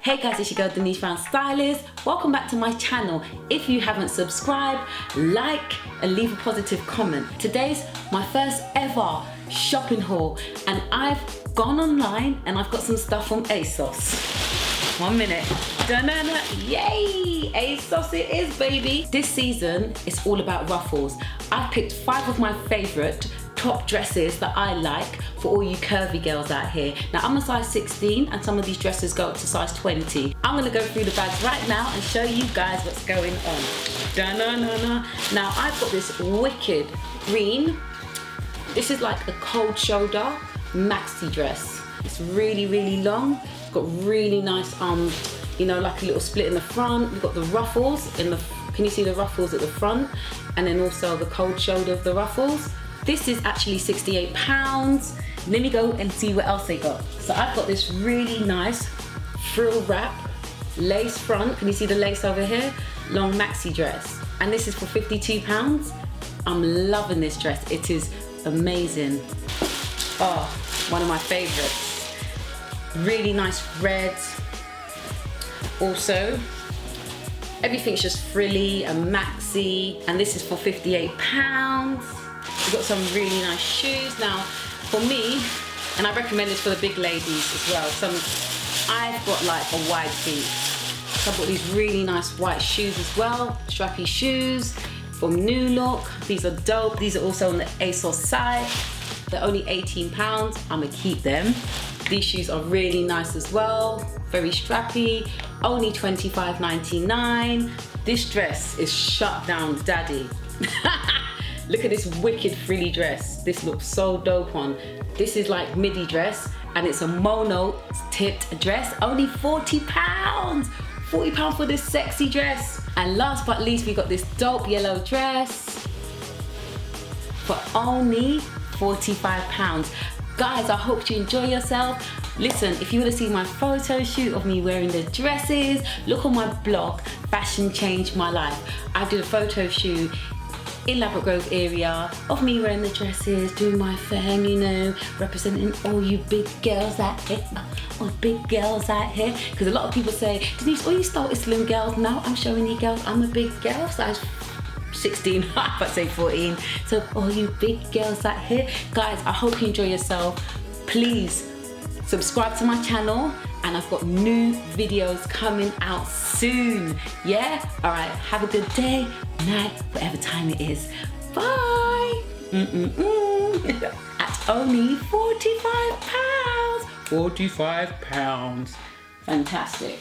Hey guys, it's your girl Denise from Stylist. Welcome back to my channel. If you haven't subscribed, like and leave a positive comment. Today's my first ever shopping haul and I've gone online and I've got some stuff from Asos. 1 minute. Da-na-na. Yay! Asos it is, baby. This season it's all about ruffles. I've picked 5 of my favorite top dresses that I like for all you curvy girls out here. Now I'm a size 16 and some of these dresses go up to size 20. I'm gonna go through the bags right now and show you guys what's going on. Da-na-na-na. Now I've got this wicked green. This is like a cold shoulder maxi dress. It's really, really long. It's got really nice, you know, like a little split in the front. We've got the ruffles in the, can you see the ruffles at the front? And then also the cold shoulder of the ruffles. This is actually £68. Let me go and see what else they got. So I've got this really nice frill wrap, lace front. Can you see the lace over here? Long maxi dress. And this is for £52. I'm loving this dress. It is amazing. Oh, one of my favorites. Really nice red. Also, everything's just frilly and maxi. And this is for £58. We've got some really nice shoes. Now, for me, and I recommend this for the big ladies as well, I've got like a wide feet. So I've got these really nice white shoes as well, strappy shoes from New Look. These are dope. These are also on the Asos side. They're only £18. I'm gonna keep them. These shoes are really nice as well, very strappy, only £25.99. This dress is shut down daddy. Look at this wicked frilly dress. This looks so dope on. This is like midi dress and it's a mono tipped dress. Only £40. £40 for this sexy dress. And last but least, we got this dope yellow dress for only £45. Guys, I hope you enjoy yourself. Listen, if you want to see my photo shoot of me wearing the dresses, look on my blog, Fashion Changed My Life. I did a photo shoot in Ladbroke Grove area of me wearing the dresses, doing my thing, you know, representing all you big girls out here, all big girls out here. Because a lot of people say, Denise, all you start is slim girls. No, I'm showing you girls, I'm a big girl, size 16, I'd say 14. So all you big girls out here, guys, I hope you enjoy yourself. Please subscribe to my channel and I've got new videos coming out soon. Yeah? All right, have a good day, night, whatever time it is. Bye. At only £45. £45. Fantastic.